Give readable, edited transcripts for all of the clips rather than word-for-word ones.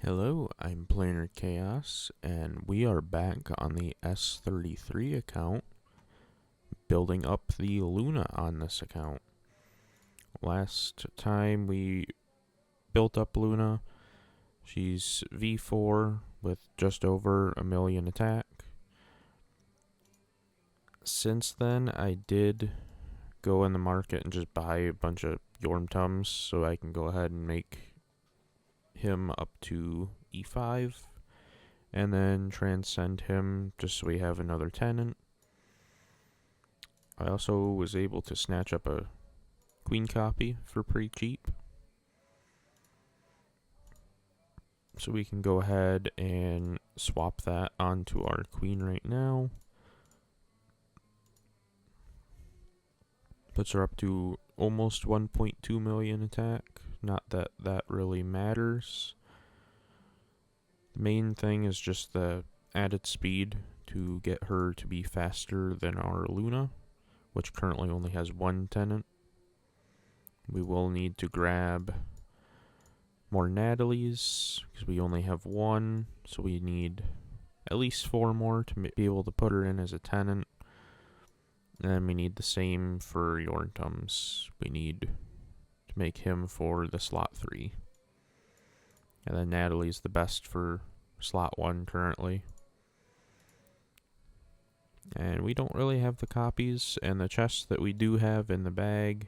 Hello, I'm Planar Chaos, and we are back on the S33 account, building up the Luna on this account. Last time we built up Luna, she's V4 with just over a million attack. Since then, I did go in the market and just buy a bunch of Yormtums so I can go ahead and make him up to E5. And then transcend him just so we have another tenant. I also was able to snatch up a queen copy for pretty cheap. So we can go ahead and swap that onto our queen right now. Puts her up to almost 1.2 million attack. Not that that really matters. The main thing is just the added speed to get her to be faster than our Luna, which currently only has one tenant. We will need to grab more Natalie's because we only have one, so we need at least 4 more to be able to put her in as a tenant. And then we need the same for Yorntums. We need to make him for the slot 3. And then Natalie's the best for slot 1 currently. And we don't really have the copies, and the chests that we do have in the bag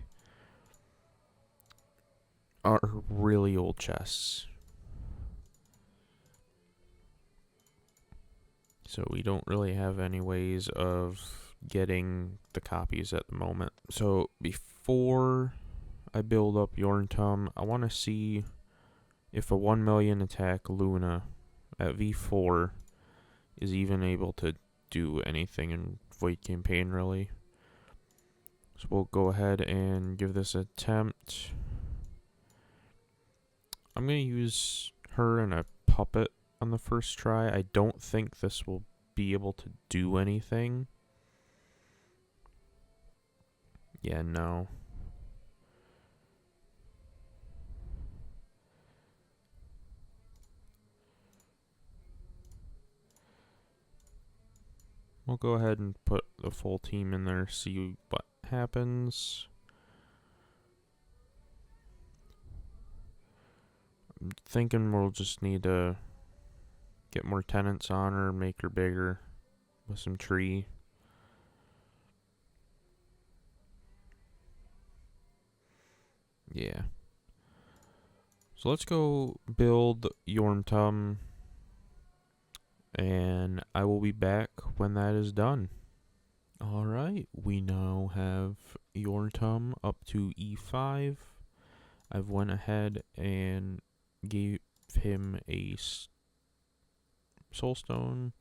are really old chests. So we don't really have any ways of getting the copies at the moment. So before I build up Yorntum, I want to see if a 1 million attack Luna at V4 is even able to do anything in Void Campaign, really. So we'll go ahead and give this an attempt. I'm going to use her and a puppet on the first try. I don't think this will be able to do anything. Yeah, no. We'll go ahead and put the full team in there, see what happens. I'm thinking we'll just need to get more tenants on her, make her bigger with some tree. Yeah. So let's go build Yorntum, and I will be back when that is done. Alright, we now have Yorntum up to E5. I've went ahead and gave him a soulstone.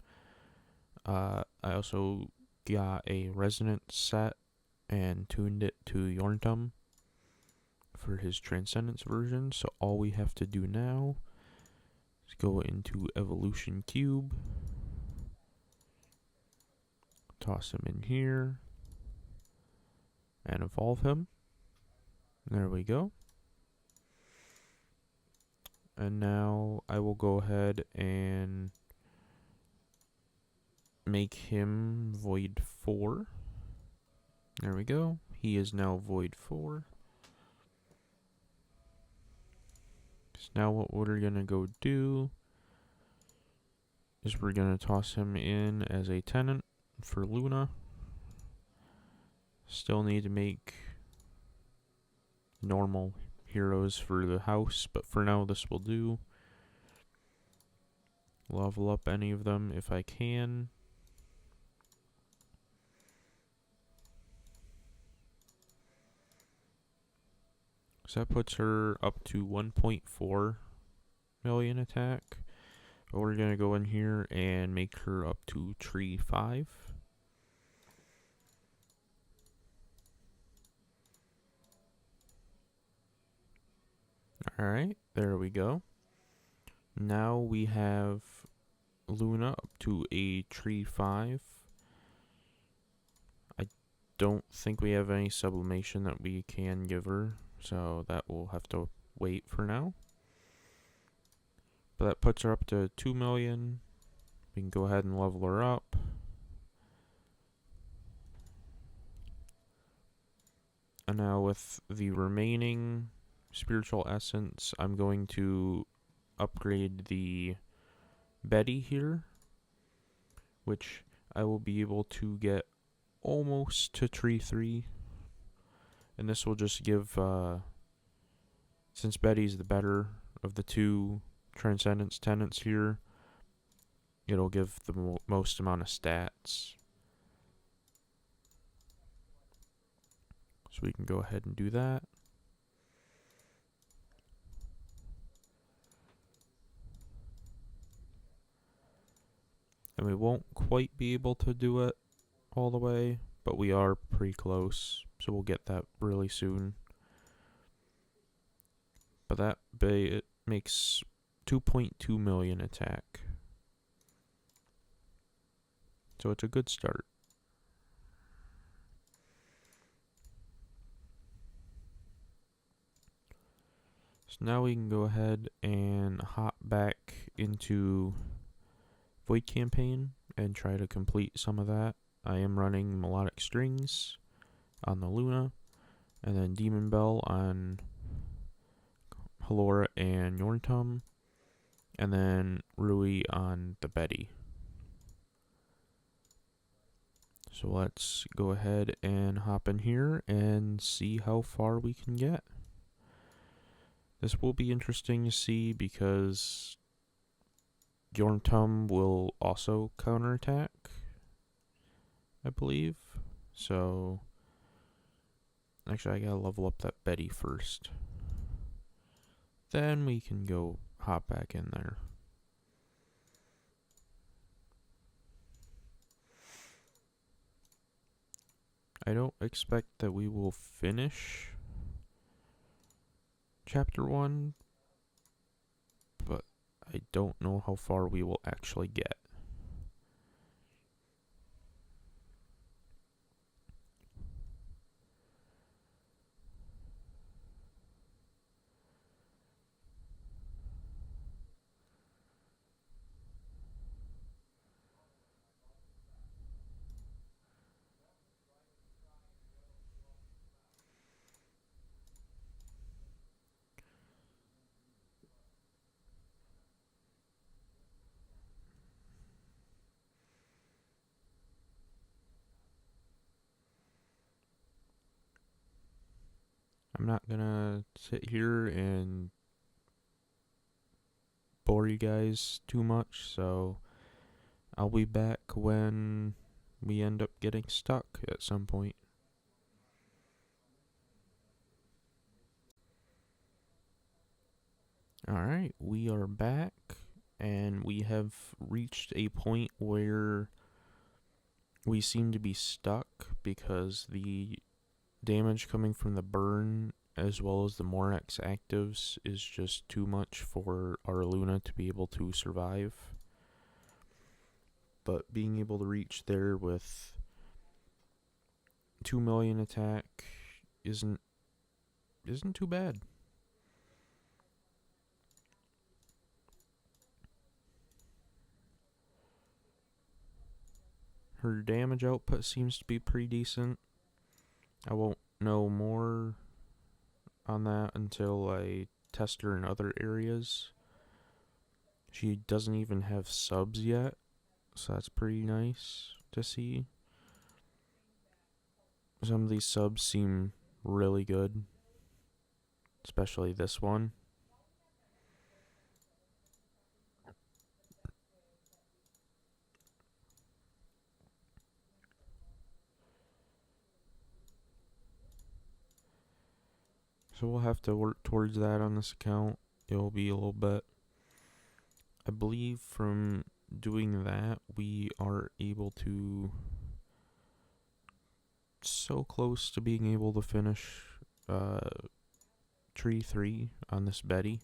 I also got a resonance set and tuned it to Yorntum for his Transcendence version. So all we have to do now is go into Evolution Cube, toss him in here, and evolve him. There we go. And now I will go ahead and make him Void 4. There we go. He is now Void 4. So now what we're going to go do is we're going to toss him in as a tenant for Luna. Still need to make normal heroes for the house, but for now this will do. Level up any of them if I can. So that puts her up to 1.4 million attack. But we're going to go in here and make her up to tree 5. Alright, there we go. Now we have Luna up to a tree 5. I don't think we have any sublimation that we can give her, so that will have to wait for now. But that puts her up to 2 million. We can go ahead and level her up. And now with the remaining spiritual essence, I'm going to upgrade the Betty here, which I will be able to get almost to tree 3. And this will just give, since Betty's the better of the two Transcendence tenants here, it'll give the most amount of stats. So we can go ahead and do that. And we won't quite be able to do it all the way, but we are pretty close, so we'll get that really soon. But that it makes 2.2 million attack. So it's a good start. So now we can go ahead and hop back into Void Campaign and try to complete some of that. I am running Melodic Strings on the Luna, and then Demon Bell on Halora and Yorntum, and then Rui on the Betty. So let's go ahead and hop in here and see how far we can get. This will be interesting to see because Yorntum will also counterattack, I believe. So, actually I gotta level up that Betty first. Then we can go hop back in there. I don't expect that we will finish Chapter 1, but I don't know how far we will actually get. I'm not gonna sit here and bore you guys too much, so I'll be back when we end up getting stuck at some point. Alright, we are back, and we have reached a point where we seem to be stuck because the damage coming from the burn as well as the Morax actives is just too much for our Luna to be able to survive. But being able to reach there with 2 million attack isn't too bad. Her damage output seems to be pretty decent. I won't know more on that until I test her in other areas. She doesn't even have subs yet, so that's pretty nice to see. Some of these subs seem really good, especially this one. So we'll have to work towards that on this account. It'll be a little bit. I believe from doing that, we are able to so close to being able to finish Tree 3 on this Betty.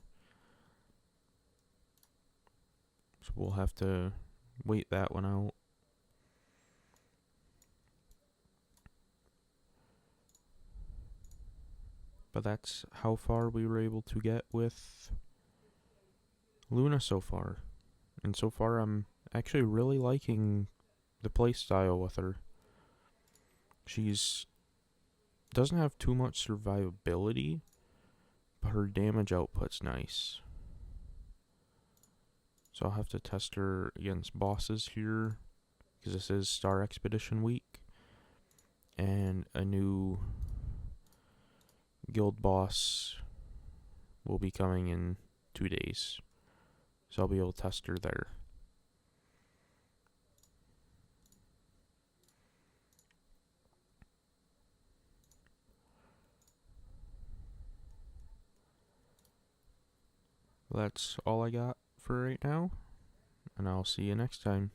So we'll have to wait that one out. But that's how far we were able to get with Luna so far. And so far I'm actually really liking the playstyle with her. She's doesn't have too much survivability, but her damage output's nice. So I'll have to test her against bosses here, because this is Star Expedition week. And a new guild boss will be coming in 2 days. So I'll be able to test her there. That's all I got for right now, and I'll see you next time.